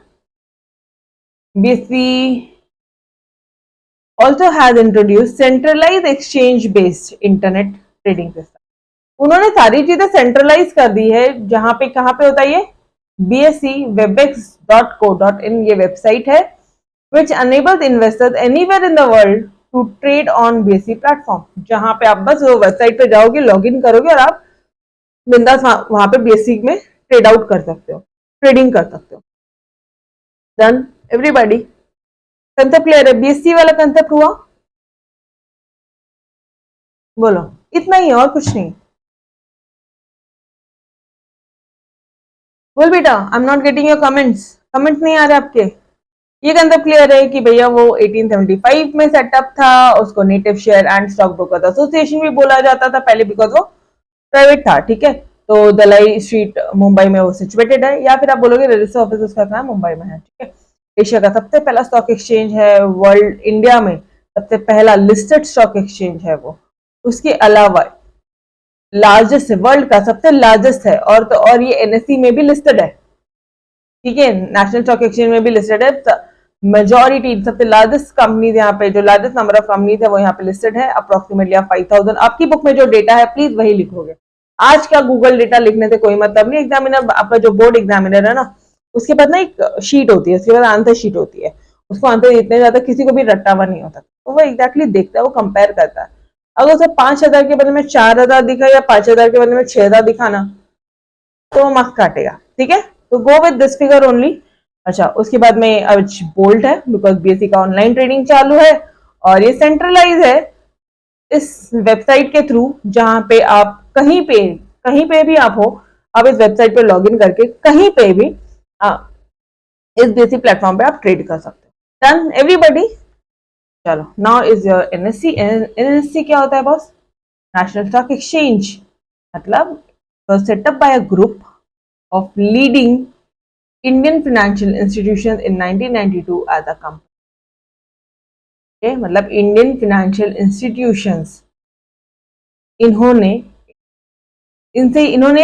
[SPEAKER 1] BSc also has introduced centralized exchange based internet trading system। उन्होंने सारी चीजें सेंट्रलाइज कर दी है। जहां पे कहां पे होता है ये? bscwebex.co.in ये वेबसाइट है which enables investors anywhere in the world to trade on BSC platform. जहां पे आप बस वो वेबसाइट पे जाओगे, लॉगिन करोगे और आप बिंदास वहां पे BSC में ट्रेड आउट कर सकते हो, ट्रेडिंग कर सकते हो। Done everybody? कंसेप्ट क्लियर है? बीएससी वाला कंसेप्ट हुआ? बोलो, इतना ही, और कुछ नहीं। बोल बेटा, I am not getting your comments. Comments नहीं आ रहे आपके? ये कंसेप्ट क्लियर है कि भैया वो 1875 में सेटअप था, उसको native share and stock broker association भी बोला जाता था पहले, बिकॉज वो प्राइवेट था, ठीक है। तो दलाई स्ट्रीट मुंबई में वो सिचुएटेड है, या फिर आप बोलोगे रजिस्टर ऑफिस उसका कहाँ है, मुंबई में है, ठीक है। एशिया का सबसे पहला स्टॉक एक्सचेंज है, वर्ल्ड इंडिया में सबसे पहला लिस्टेड स्टॉक एक्सचेंज है वो। उसके अलावा लार्जेस्ट है, वर्ल्ड का सबसे लार्जेस्ट है, और ये एनएससी में भी लिस्टेड है, ठीक है, नेशनल स्टॉक एक्सचेंज में भी लिस्टेड है। मेजॉरिटी सबसे लार्जेस्ट कंपनीज यहाँ पे, जो लार्जेस्ट नंबर ऑफ कंपनीज है वो यहाँ पे लिस्टेड है, अप्रोक्सीमेटली आप 5000। आपकी बुक में जो डेटा है प्लीज वही लिखोगे, आज का गूगल डेटा लिखने से कोई मतलब नहीं। एग्जामिनर आपका जो बोर्ड एग्जामिनर है ना, उसके पास ना एक शीट होती है, उसके बाद आंसर शीट होती है, उसको आंसर इतने ज्यादा किसी को भी रट्टा हुआ नहीं होता, तो वो एग्जैक्टली देखता है, वो कंपेयर करता है। अगर उसे 5000 के बदले में 4000 दिखा या 5000 के बदले में 6000 दिखाना, तो वो मार्क्स काटेगा, ठीक है। तो go with this figure only. अच्छा, उसके बाद में आज बोल्ट है, बिकॉज बीएससी का ऑनलाइन ट्रेडिंग चालू है और ये सेंट्रलाइज है इस वेबसाइट के थ्रू, जहां पे आप कहीं पे भी आप हो, आप इस वेबसाइट पे लॉग इन करके कहीं पे भी इस बीएससी प्लेटफॉर्म पे आप ट्रेड कर सकते हो। Done everybody. चलो, now is your NSC. NSC क्या होता है बॉस? नेशनल स्टॉक एक्सचेंज, मतलब set up by a group of leading Indian financial institutions in 1992 as a company. okay? मतलब इंडियन फाइनेंशियल इंस्टीट्यूशंस इन्होंने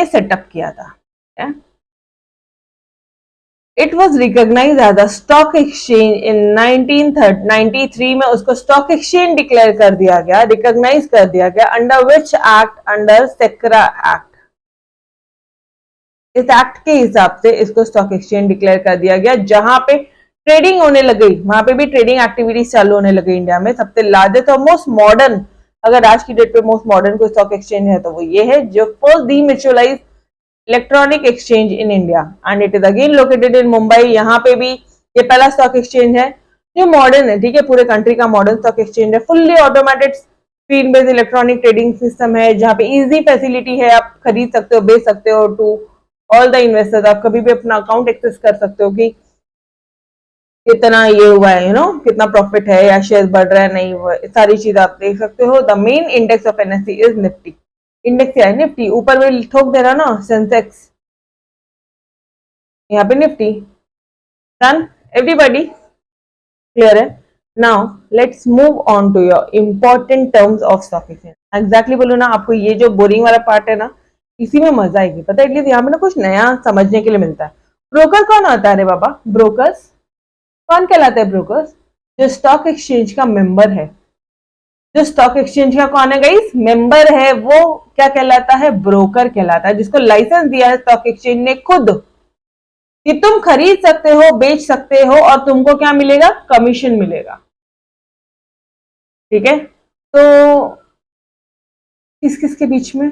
[SPEAKER 1] सेटअप किया था। It was recognise as a stock exchange in 1993 में उसको स्टॉक एक्सचेंज डिक्लेयर कर दिया गया, रिकॉग्नाइज कर दिया गया। Under which act? Under SCRA act. इस एक्ट के हिसाब से इसको स्टॉक एक्सचेंज डिक्लेयर कर दिया गया, जहां पे ट्रेडिंग होने लग गई, वहां पे भी ट्रेडिंग एक्टिविटीज चालू होने लगी इंडिया में। सबसे लार्जेस्ट और मोस्ट मॉडर्न, अगर आज की डेट पे मोस्ट मॉडर्न कोई स्टॉक एक्सचेंज है तो वो ये है, जो first demutualise electronic exchange in India, and it is again located in Mumbai. यहाँ पे भी ये पहला स्टॉक एक्सचेंज है जो मॉडर्न है, ठीक है, पूरे कंट्री का मॉडर्न स्टॉक एक्सचेंज है। Fully automated screen based electronic trading system है, जहाँ पे इजी फैसिलिटी है, आप खरीद सकते हो, बेच सकते हो टू ऑल द इन्वेस्टर्स। आप कभी भी अपना अकाउंट एक्सेस कर सकते हो कि कितना ये हुआ है, कितना प्रॉफिट है या शेयर बढ़ रहा है, नहीं हुआ, सारी चीज आप देख सकते हो। The main index of NSC is Nifty. Index क्या है? निफ्टी। ऊपर में ठोक दे रहा ना सेंसेक्स, यहाँ पे निफ्टी। डन एवरीबॉडी, क्लियर है? Now let's move on to your important terms of stock exchange. Exactly बोलो ना, आपको ये जो बोरिंग वाला पार्ट है ना, इसी में मजा आएगी, पता है, एटलीस्ट यहाँ पे ना कुछ नया समझने के लिए मिलता है। ब्रोकर कौन होता है रे बाबा? ब्रोकर्स कौन कहलाते हैं? ब्रोकर्स जो स्टॉक एक्सचेंज का मेंबर है, जो स्टॉक एक्सचेंज का कौन है गाइस? मेंबर है, वो क्या कहलाता है? ब्रोकर कहलाता है, जिसको लाइसेंस दिया है स्टॉक एक्सचेंज ने खुद कि तुम खरीद सकते हो, बेच सकते हो, और तुमको क्या मिलेगा? कमीशन मिलेगा, ठीक है। तो किस किस के बीच में?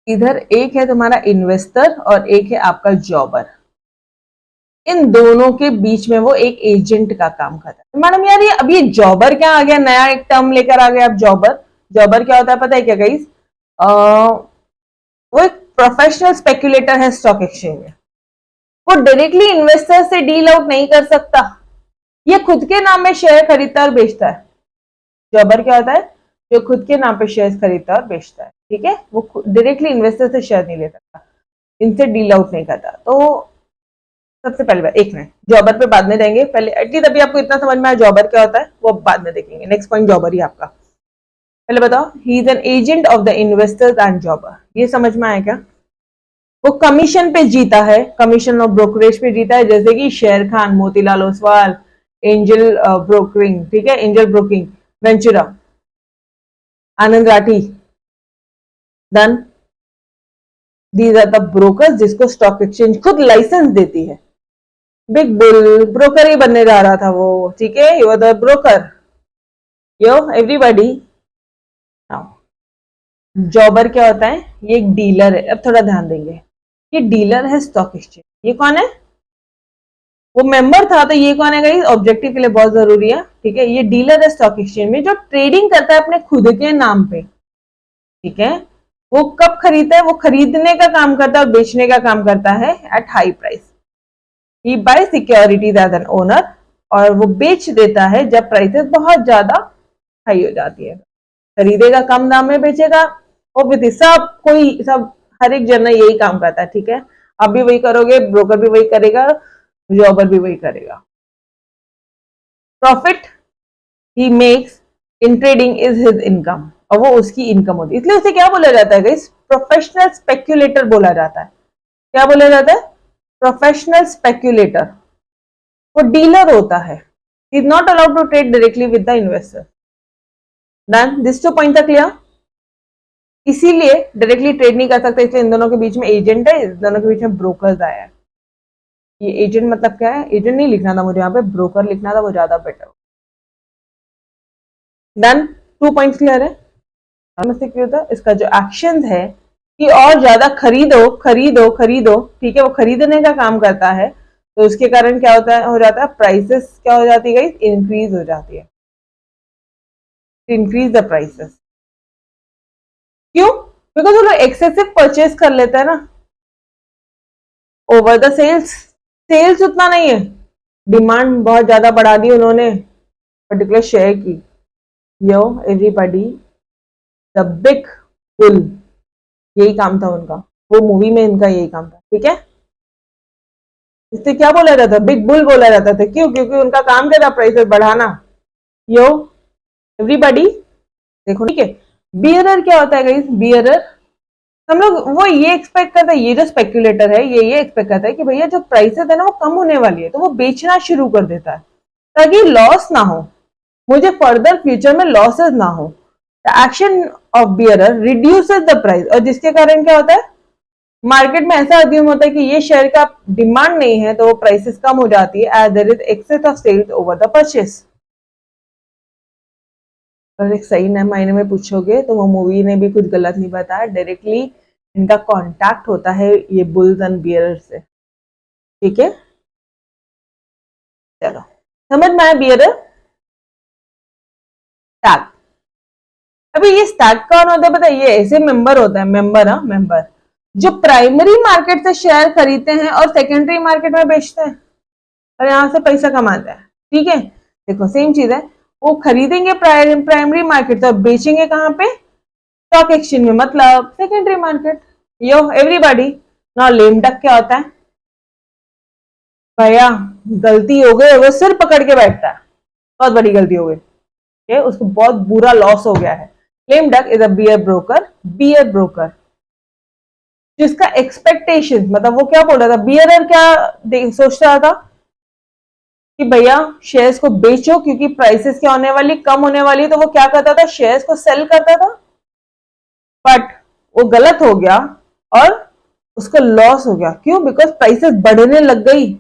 [SPEAKER 1] इधर एक है तुम्हारा इन्वेस्टर और एक है आपका जॉबर। इन दोनों के बीच में वो एक एजेंट का काम करता है। मैडम यार ये अब ये जॉबर क्या आ गया, नया एक टर्म लेकर आ गया आप, जॉबर। जॉबर क्या होता है पता है क्या गाइस? वो एक प्रोफेशनल स्पेक्युलेटर है स्टॉक एक्सचेंज में। वो डायरेक्टली इन्वेस्टर से डील आउट नहीं कर सकता, ये खुद के नाम में शेयर खरीदता और बेचता है। जॉबर क्या होता है? जो खुद के नाम पे शेयर खरीदता और बेचता है, ठीक है। वो डायरेक्टली इन्वेस्टर से शेयर नहीं ले सकता, इनसे डील आउट नहीं करता। तो सबसे पहले एक मिनट, जॉबर पे बाद में देंगे, पहले एटलीस्ट अभी आपको इतना समझ में आया जॉबर क्या होता है, वो बाद में देखेंगे। नेक्स्ट पॉइंट जॉबर ही आपका। पहले बताओ, he is an agent of the investors and जॉबर। ये समझ में आया क्या? वो कमीशन पे जीता है, कमीशन और ब्रोकरेज पे जीता है, जैसे कि शेर खान, मोतीलाल ओसवाल, एंजल ब्रोकरिंग, ठीक है, Angel broking, Ventura, Anand Rathi. Done. These are the brokers जिसको स्टॉक एक्सचेंज खुद लाइसेंस देती है। बिग बुल ब्रोकर ही बनने जा रहा था वो, ठीक है, you are the broker. Yo everybody. Jobber क्या होता है? ये एक डीलर है। अब थोड़ा ध्यान देंगे, ये डीलर है स्टॉक एक्सचेंज। ये कौन है? वो मेंबर था, तो ये कौन है गाइस? ऑब्जेक्टिव के लिए बहुत जरूरी है, ठीक है। ये डीलर है स्टॉक एक्सचेंज में, जो ट्रेडिंग करता है अपने खुद के नाम पे, ठीक है। वो कब खरीदता है? वो खरीदने का काम करता है और बेचने का काम करता है at high price. He buy securities as an owner, और वो बेच देता है जब प्राइसेस बहुत ज्यादा हाई हो जाती है। खरीदेगा कम दाम में, बेचेगा ऑब्वियसली सब कोई सब हर एक जना यही काम करता है, ठीक है। आप भी वही करोगे, ब्रोकर भी वही करेगा, जॉबर भी वही करेगा। Profit he makes in trading is his income, और वो उसकी इनकम होती है, इसलिए उसे क्या बोला जाता है गाइस? प्रोफेशनल स्पेक्यूलेटर बोला जाता है। क्या बोला जाता है? Professional speculator. वो डीलर होता है, he is not allowed to trade directly with the investor. Done, this two point clear. इसीलिए डायरेक्टली ट्रेड नहीं कर सकते, इसलिए इन दोनों के बीच में एजेंट है, इस दोनों के बीच में ब्रोकर्स आया है। ये एजेंट मतलब क्या है? एजेंट नहीं लिखना था मुझे यहाँ पे, ब्रोकर लिखना था, वो ज्यादा बेटर। डन, 2 पॉइंट्स क्लियर है। क्या होता है इसका जो एक्शन है कि और ज्यादा खरीदो खरीदो खरीदो, ठीक है, वो खरीदने का काम करता है, तो उसके कारण क्या होता है, हो जाता है प्राइसेस क्या हो जाती है, इंक्रीज हो जाती है, इंक्रीज द प्राइसेस। क्यों? बिकॉज वो लोग एक्सेसिव परचेज कर लेते हैं ना, ओवर द सेल्स। सेल्स उतना नहीं है, डिमांड बहुत ज्यादा बढ़ा दी उन्होंने पर्टिकुलर शेयर की। यो एवरीबॉडी द बिग बुल, यही काम था उनका, वो मूवी में इनका यही काम था, ठीक है। इससे क्या बोला जाता है? बिग बुल बोला जाता था। क्यों? क्योंकि उनका काम क्या था? प्राइसेस बढ़ाना। यो एवरीबॉडी देखो, ठीक है। बियरर क्या होता है गाइस? बियरर हम लोग वो ये एक्सपेक्ट करता है, ये जो स्पेक्यूलेटर है ये एक्सपेक्ट करता है कि भैया जो प्राइसेस है ना वो कम होने वाली है, तो वो बेचना शुरू कर देता है ताकि लॉस ना हो, मुझे फर्दर फ्यूचर में लॉसेस ना हो। The action of bearer reduces the price, और जिसके कारण क्या होता है, मार्केट में ऐसा अज्यूम होता है कि ये शेयर का डिमांड नहीं है, तो वो प्राइसेस कम हो जाती है as there is excess of sales over the purchase. अगर एक सही मायने में पूछोगे तो वो मूवी ने भी कुछ गलत नहीं बताया, डायरेक्टली इनका कांटेक्ट होता है ये बुल्स एंड बियरर से, ठीक है। चलो समझ में आया बियरर स्टैक। अभी ये स्टैक कौन होता है पता है? ये ऐसे मेंबर होता है, मेंबर, हाँ मेंबर, जो प्राइमरी मार्केट से शेयर खरीदते हैं और सेकेंडरी मार्केट में बेचते हैं और यहाँ से पैसा कमाते हैं, ठीक है। देखो सेम चीज है, वो खरीदेंगे प्राइमरी मार्केट से और बेचेंगे कहाँ पे? स्टॉक एक्सचेंज में, मतलब सेकेंडरी मार्केट। यो एवरीबॉडी नाउ लेम डक क्या होता है? भैया गलती हो गई, वो सिर पकड़ के बैठता है, बहुत बड़ी गलती हो गई, उसको बहुत बुरा लॉस हो गया है। Lame duck is a bear broker, bear broker जिसका एक्सपेक्टेशन, मतलब वो क्या बोल रहा था, बियरर क्या सोच रहा था कि भैया शेयर्स को बेचो क्योंकि प्राइसेस क्या होने वाली, कम होने वाली, तो वो क्या करता था, शेयर्स को सेल करता था, बट वो गलत हो गया और उसको लॉस हो गया। क्यों? बिकॉज प्राइसेस बढ़ने लग गई,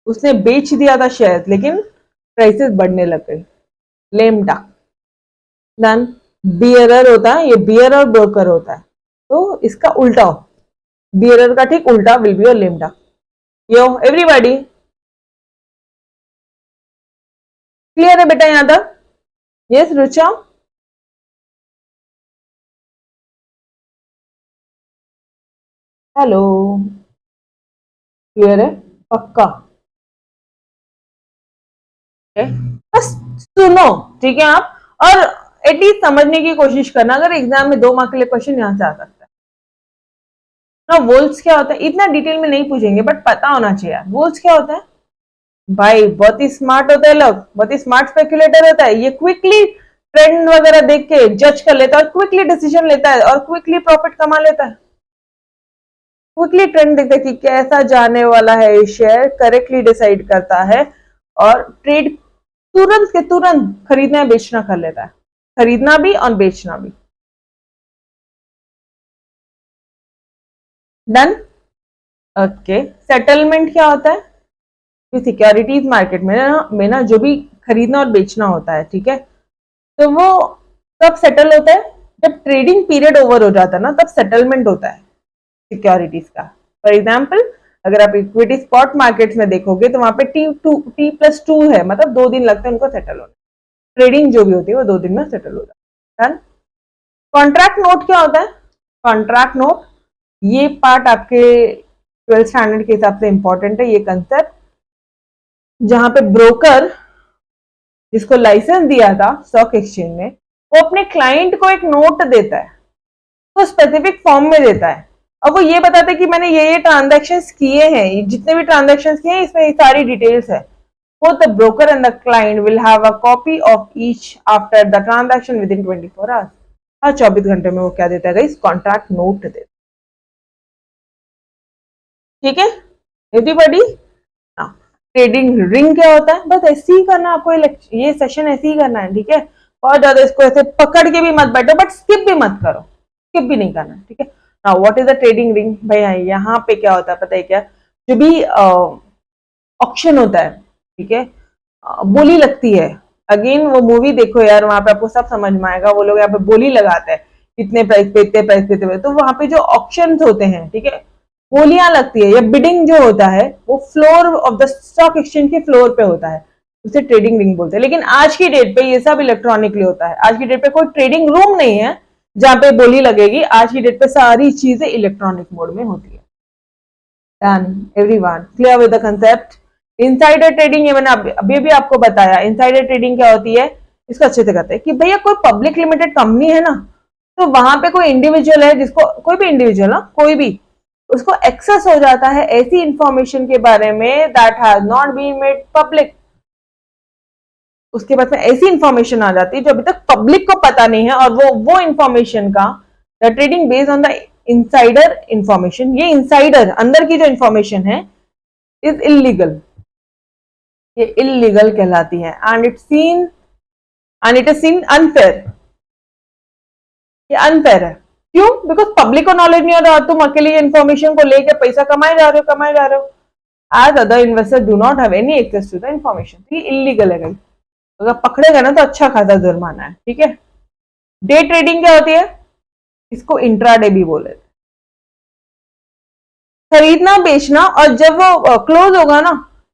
[SPEAKER 1] उसने बेच दिया था शेयर लेकिन प्राइसेस बढ़ने लग गई। Lame duck. देन बियरर होता है, ये बियर और ब्रोकर होता है, तो इसका उल्टा हो, बियरर का ठीक उल्टा will be your lame duck. Yo everybody clear है बेटा यहां तक? यस रुचा? हेलो, क्लियर है पक्का? बस सुनो, ठीक है आप, और एटलीस्ट समझने की कोशिश करना, अगर एग्जाम में 2 मार्क के लिए क्वेश्चन यहां से आ सकता है ना। वोल्ट्स क्या होता है इतना डिटेल में नहीं पूछेंगे, बट पता होना चाहिए। वोल्ट्स क्या होता है भाई? बहुत ही स्मार्ट होते हैं लोग, बहुत ही स्मार्ट स्पेक्यूलेटर होता है, ये क्विकली ट्रेंड वगैरह देख के जज कर लेता है और क्विकली डिसीजन लेता है और क्विकली प्रॉफिट कमा लेता है। क्विकली ट्रेंड देखता है कि कैसा जाने वाला है ये शेयर, करेक्टली डिसाइड करता है और ट्रेड तुरंत के तुरंत खरीदना या बेचना कर लेता है, खरीदना भी और बेचना भी। डन। ओके, सेटलमेंट क्या होता है? सिक्योरिटीज मार्केट में ना जो भी खरीदना और बेचना होता है, ठीक है, तो वो कब सेटल होता है? जब ट्रेडिंग पीरियड ओवर हो जाता है ना, तब सेटलमेंट होता है सिक्योरिटीज का। फॉर एग्जाम्पल अगर आप इक्विटी स्पॉट मार्केट में देखोगे तो वहां पे T+2 है, मतलब 2 दिन लगते हैं उनको सेटल होने। ट्रेडिंग जो भी होती है वो 2 दिन में सेटल हो जाता है। कॉन्ट्रैक्ट नोट क्या होता है? कॉन्ट्रैक्ट नोट, ये पार्ट आपके 12th स्टैंडर्ड के हिसाब से इंपॉर्टेंट है, ये कंसेप्ट, जहां पे ब्रोकर जिसको लाइसेंस दिया था स्टॉक एक्सचेंज में, वो अपने क्लाइंट को एक नोट देता है, तो स्पेसिफिक फॉर्म में देता है। अब वो ये बताता है कि मैंने ये ट्रांजैक्शंस किए हैं, जितने भी ट्रांजैक्शंस किए हैं इसमें सारी डिटेल्स है। Both the broker and the client will have a copy of each after the transaction within 24 hours. हर 24 घंटे में वो क्या देता है गाइस, कॉन्ट्रैक्ट नोट देता है। ठीक है एवरीबॉडी। ट्रेडिंग रिंग क्या होता है, बस ऐसे ही करना आपको, ये सेशन ऐसे ही करना है। ठीक है, और ज्यादा इसको ऐसे पकड़ के भी मत बैठो, बट स्किप भी मत करो, स्किप भी नहीं करना। ठीक है, now what is the trading ring भाई, यहाँ पे क्या होता है पता है क्या, जो भी ऑक्शन होता है, ठीक है, बोली लगती है। अगेन वो मूवी देखो यार, वहां पे आपको सब समझ में आएगा। वो लोग यहाँ पे बोली लगाते हैं, इतने प्राइस पे, इतने प्राइस पे, इतने, तो वहां पे जो ऑक्शन होते हैं, ठीक है, बोलियां लगती है, या बिडिंग जो होता है वो floor of the stock exchange के फ्लोर पे होता है, उसे ट्रेडिंग रिंग बोलते हैं। लेकिन आज की डेट पे ये सब इलेक्ट्रॉनिकली होता है। आज की डेट पे कोई ट्रेडिंग रूम नहीं है जहां पे बोली लगेगी। आज की डेट पे सारी चीजें इलेक्ट्रॉनिक मोड में होती है। Done everyone, clear with the concept. Insider trading, ये मैंने अभी भी आपको बताया। इनसाइडर ट्रेडिंग क्या होती है, इसको अच्छे से करते हैं कि भैया कोई पब्लिक लिमिटेड कंपनी है ना, तो वहां पे कोई इंडिविजुअल है, जिसको कोई भी इंडिविजुअल ना, कोई भी, उसको एक्सेस हो जाता है ऐसी इंफॉर्मेशन के बारे में that has not been made public. उसके बाद में ऐसी इंफॉर्मेशन आ जाती है जो अभी तक पब्लिक को पता नहीं है, और वो इंफॉर्मेशन का the trading based on the insider information. ये इनसाइडर अंदर की जो इंफॉर्मेशन है इज इलीगल, ये इलीगल कहलाती है। And it is seen unfair, ये अनफेयर है। क्यों? बिकॉज पब्लिक को नॉलेज नहीं हो रहा, तुम अकेले इन्फॉर्मेशन को लेकर पैसा कमाए जा रहे हो। As other investor do not have any access to the information, ये इलीगल है गई। अगर पकड़ेगा ना तो अच्छा खासा जुर्माना है। ठीक है, डे ट्रेडिंग क्या होती है, इसको इंट्राडे भी बोले, खरीदना बेचना, और जब वो क्लोज होगा ना,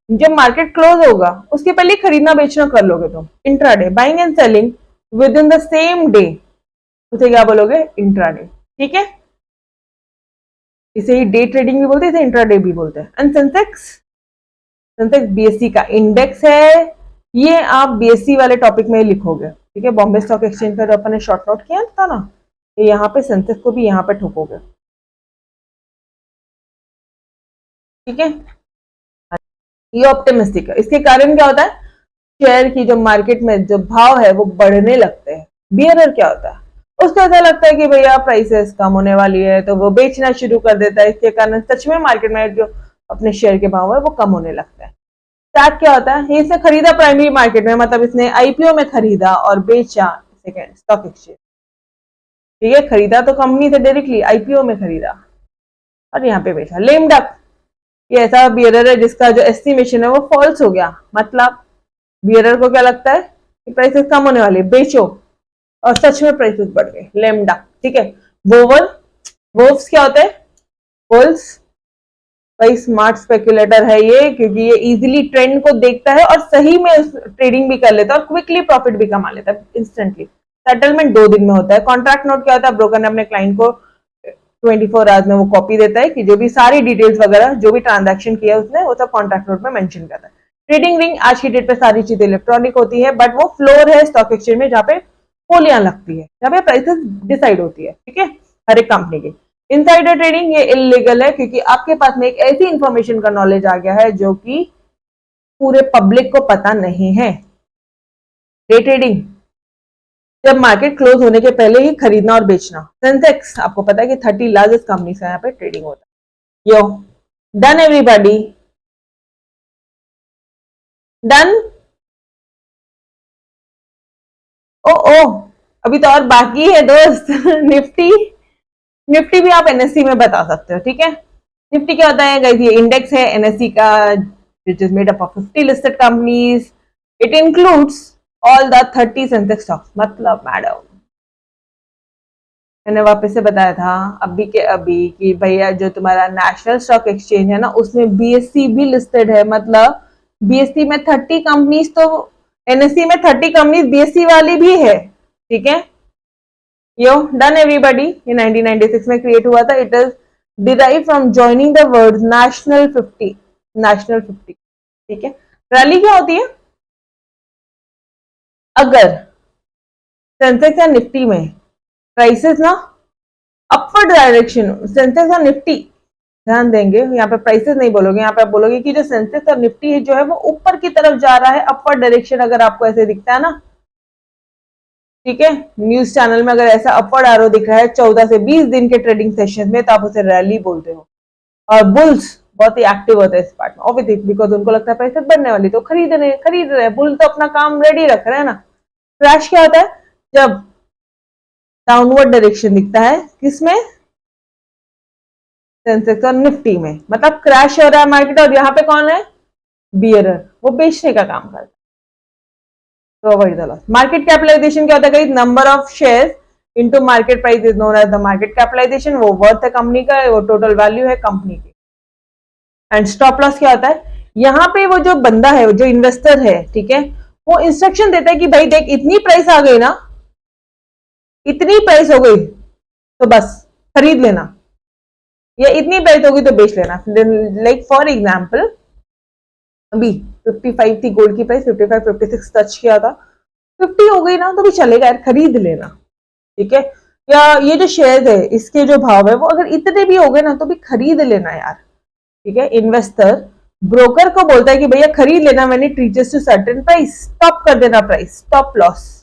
[SPEAKER 1] जब मार्केट क्लोज होगा उसके पहले खरीदना बेचना कर लोगे तुम। Intraday, buying and selling with in the same day, उसे क्या बोलोगे, इंट्राडे। ठीक है, इसे ही डे ट्रेडिंग भी बोलते हैं, इसे इंट्राडे भी बोलते हैं। एंड सेंसेक्स बीएससी का इंडेक्स है, ये आप बीएससी वाले टॉपिक में ही लिखोगे। ठीक है, बॉम्बे स्टॉक एक्सचेंज का जो अपन ने शॉर्ट नोट किया था ना, तो यहाँ पे सेंसेक्स को भी यहाँ पे ठोकोगे। ठीक है, ये ऑप्टिमिस्टिक है। इसके कारण क्या होता है, शेयर की जो मार्केट में जो भाव है वो बढ़ने लगते हैं। बियरर क्या होता है, उसको ऐसा लगता है कि भैया प्राइसेस कम होने वाली है, तो वो बेचना शुरू कर देता है। इसके कारण सच में मार्केट में जो अपने शेयर के भाव है वो कम होने लगता है। स्टैक क्या होता है, इसने खरीदा प्राइमरी मार्केट में, मतलब इसने आईपीओ में खरीदा और बेचा सेकेंड स्टॉक एक्सचेंज। ठीक है, खरीदा तो कंपनी से डायरेक्टली, आईपीओ में खरीदा और यहाँ पे बेचा। लेम डक, ये ऐसा बियरर है जिसका जो एस्टिमेशन है वो फॉल्स हो गया। मतलब बियरर को क्या लगता है कि प्राइसेस कम होने वाली, बेचो, और सच में प्राइसेस बढ़ गए। Lame duck. ठीक है, वोवल, वोव्स क्या होते हैं, वोल्स, भाई स्मार्ट स्पेकुलेटर है ये, क्योंकि ये इजीली ट्रेंड को देखता है और सही में ट्रेडिंग भी कर लेता है और क्विकली प्रॉफिट भी कमा लेता है इंस्टेंटली। सेटलमेंट 2 दिन में होता है। कॉन्ट्रैक्ट नोट क्या होता है, ब्रोकर ने अपने क्लाइंट को 24 आवर्स में वो कॉपी देता है कि जो भी सारी डिटेल्स वगैरह जो भी ट्रांजैक्शन किया है उसने, वो सब कॉन्ट्रैक्ट नोट में मेंशन करता है। ट्रेडिंग रिंग, आज की डेट पे सारी चीजें इलेक्ट्रॉनिक होती है, बट वो फ्लोर है स्टॉक एक्सचेंज में जहाँ पे बोलियां लगती है, जहाँ पे प्राइसेस डिसाइड होती है। ठीक है, हर एक कंपनी की। इनसाइडर ट्रेडिंग ये इलीगल है, क्योंकि आपके पास में एक ऐसी इंफॉर्मेशन का नॉलेज आ गया है जो कि पूरे पब्लिक को पता नहीं है। डे ट्रेडिंग, जब मार्केट क्लोज होने के पहले ही खरीदना और बेचना। सेंसेक्स, आपको पता है कि 30 लार्जेस्ट कंपनीज का यहाँ पे ट्रेडिंग होता है। यो डन एवरीबॉडी, डन। ओ ओ, अभी तो और बाकी है दोस्त। निफ्टी, निफ्टी भी आप एनएससी में बता सकते हो। ठीक है, निफ्टी क्या होता है गाइस, ये इंडेक्स है एनएससी का, which is made up of 50 listed companies. It includes all the 30 Sensex stocks. मतलब मैडम, मैंने वापस से बताया था अभी के अभी कि भैया जो तुम्हारा नेशनल स्टॉक एक्सचेंज है ना, उसमें बीएससी भी लिस्टेड है। मतलब बीएससी में 30 कंपनीज, तो एनएससी में 30 कंपनीज बीएससी वाली भी है। ठीक है, यो डन एवरीबॉडी। ये 1996 में क्रिएट हुआ था। It is derive from joining the word national 50, national 50। ठीक है, रैली क्या होती है, अगर सेंसेक्स या निफ्टी में प्राइसेस ना अपवर्ड डायरेक्शन सेंसेक्स और निफ्टी, ध्यान देंगे यहाँ पे प्राइसेस नहीं बोलोगे, यहाँ पे आप बोलोगे कि जो सेंसेक्स और निफ्टी है जो है वो ऊपर की तरफ जा रहा है, अपवर्ड डायरेक्शन अगर आपको ऐसे दिखता है ना, ठीक है, न्यूज चैनल में अगर ऐसा अपवर्ड एरो दिख रहा है 14 से 20 दिन के ट्रेडिंग सेशन में, तो आप उसे रैली बोलते हो। और बुल्स बहुत ही एक्टिव होते हैं इस पार्ट में, ऑब्वियसली बिकॉज उनको लगता है प्राइसेस बढ़ने वाली, तो खरीद रहे हैं, बुल तो अपना काम रेडी रख रहे हैं ना। क्रैश क्या होता है, जब डाउनवर्ड डायरेक्शन दिखता है, किसमें, सेंसेक्स और निफ्टी में, मतलब क्रैश हो रहा है मार्केट, और यहाँ पे कौन है, बियरर, वो बेचने का काम करता है, तो avoid the loss. Market capitalisation क्या होता है, number of shares into market price is known as the market capitalisation, वो वर्थ है कंपनी का, वो टोटल वैल्यू है कंपनी की। एंड स्टॉप लॉस क्या होता है, यहाँ पे वो जो बंदा है, जो इन्वेस्टर है, ठीक है, वो इंस्ट्रक्शन देता है कि भाई देख इतनी प्राइस आ गई ना, इतनी प्राइस हो गई तो बस खरीद लेना, या इतनी प्राइस होगी तो बेच लेना। लाइक फॉर एग्जाम्पल अभी 55 थी गोल्ड की प्राइस, 55 56 टच किया था, 50 हो गई ना तो भी चलेगा यार, खरीद लेना, ठीक है। या ये जो शेयर है इसके जो भाव है वो अगर इतने भी हो गए ना तो भी खरीद लेना यार, ठीक है। इन्वेस्टर ब्रोकर को बोलता है कि भैया खरीद लेना, when it reaches to certain price stop कर देना price, stop loss.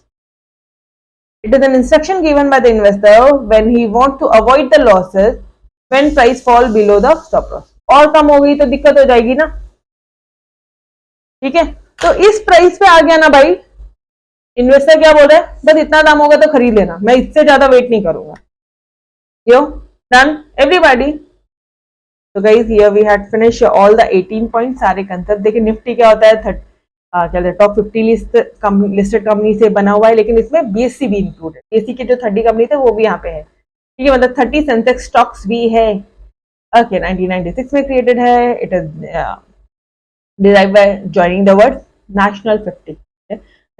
[SPEAKER 1] It is an instruction given by the investor when he want to avoid the losses when price fall below the stop loss. और कम हो गई तो दिक्कत हो जाएगी ना, ठीक है। तो इस प्राइस पे आ गया ना भाई, इन्वेस्टर क्या बोल रहा है, बस इतना दाम होगा तो खरीद लेना, मैं इससे ज्यादा वेट नहीं करूंगा। Yo done everybody. तो guys here we had finish all the 18 point, सारे कंसेप्ट देखिए। निफ्टी क्या होता है, टॉप 50 लिस्टेड कंपनी से बना हुआ है, लेकिन इसमें बीएससी भी इंक्लूड है, बीएससी के जो 30 कंपनी थे वो भी यहाँ पे है, ठीक है, मतलब 30 सेंसेक्स स्टॉक्स भी है। ओके 1996 में क्रिएटेड है, it is derive by joining the word national 50।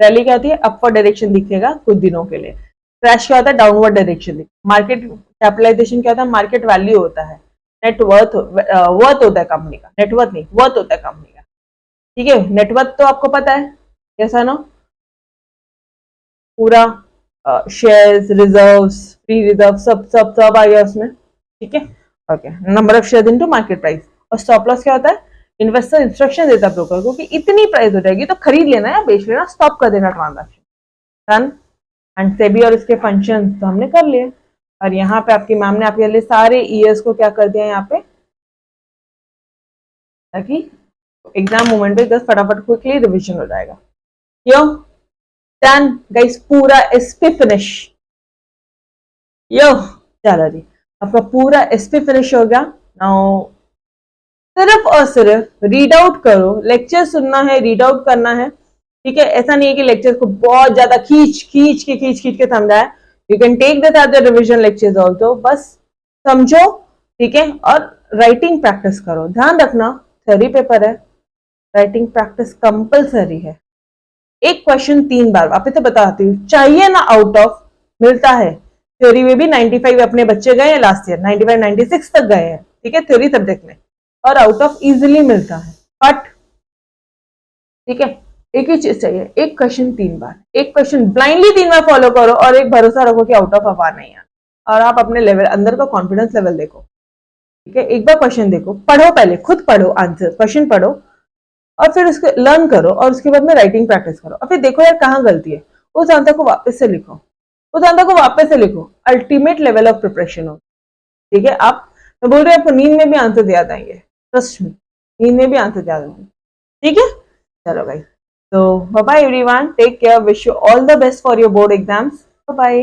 [SPEAKER 1] Rally क्या होती है, अपवर्ड डायरेक्शन दिखेगा कुछ दिनों के लिए। क्रैश क्या होता है, डाउनवर्ड डायरेक्शन। मार्केट कैपिटलाइजेशन क्या होता है, मार्केट वैल्यू होता है, नेट वर्थ वर्थ होता है कंपनी का, नेटवर्थ नहीं, वर्थ होता है कंपनी का, ठीक है। नेटवर्थ तो आपको पता है, कैसा ना, पूरा शेयर्स, रिजर्व्स, फ्री रिजर्व, सब सब सब आ गया उसमें, ठीक है। Okay, number of share into market price. और स्टॉप लॉस क्या होता है, इन्वेस्टर इंस्ट्रक्शन देता है ब्रोकर को कि इतनी प्राइस हो जाएगी तो खरीद लेना या बेच लेना, स्टॉप कर देना ट्रांजैक्शन। डन। एंड सेबी और इसके फंक्शन तो हमने कर लिए, और यहाँ पे आपकी मैम ने आपके लिए सारे ईयर्स को क्या कर दिया यहाँ पे, ताकि एग्जाम मोमेंट पे जस्ट फटाफट क्विकली रिविजन हो जाएगा। यो डन गाइस, पूरा एसपी फिनिश। यो चलो जी, आपका पूरा एसपी फिनिश हो गया। नाउ सिर्फ और सिर्फ रीड आउट करो, लेक्चर सुनना है, रीड आउट करना है, ठीक है। ऐसा नहीं है कि लेक्चर को बहुत ज्यादा खींच के समझा है, you can take this as the revision lectures also, बस समझो, ठीक है। और राइटिंग प्रैक्टिस करो, ध्यान रखना थ्योरी पेपर है, राइटिंग प्रैक्टिस कंपलसरी है। एक क्वेश्चन 3 बार, वापस से बताती हूँ, चाहिए ना आउट ऑफ, मिलता है। थ्योरी में भी 95 अपने बच्चे गए हैं लास्ट ईयर, 95 96 तक गए हैं, ठीक है, थ्योरी सब्जेक्ट में, और आउट ऑफ इजिली मिलता है। बट ठीक है, एक ही चीज चाहिए, एक क्वेश्चन 3 बार, एक क्वेश्चन ब्लाइंडली 3 बार फॉलो करो, और एक भरोसा रखो कि आउट ऑफ आवाज नहीं है, और आप अपने लेवल अंदर का कॉन्फिडेंस लेवल देखो, ठीक है। एक बार क्वेश्चन देखो, पढ़ो, पहले खुद पढ़ो, आंसर क्वेश्चन पढ़ो, और फिर उसके लर्न करो, और उसके बाद में राइटिंग प्रैक्टिस करो, और फिर देखो यार कहाँ गलती है, उस आंसर को वापस से लिखो, उस आंसर को वापस से लिखो, अल्टीमेट लेवल ऑफ प्रिपरेशन हो, ठीक है। आप, मैं बोल रही हूँ आपको नींद में भी आंसर याद आएंगे, ट्रस्ट मी, नींद में भी आंसर याद आएंगे, ठीक है। चलो भाई, तो bye bye everyone, take care, wish you all the best for your board exams, bye bye.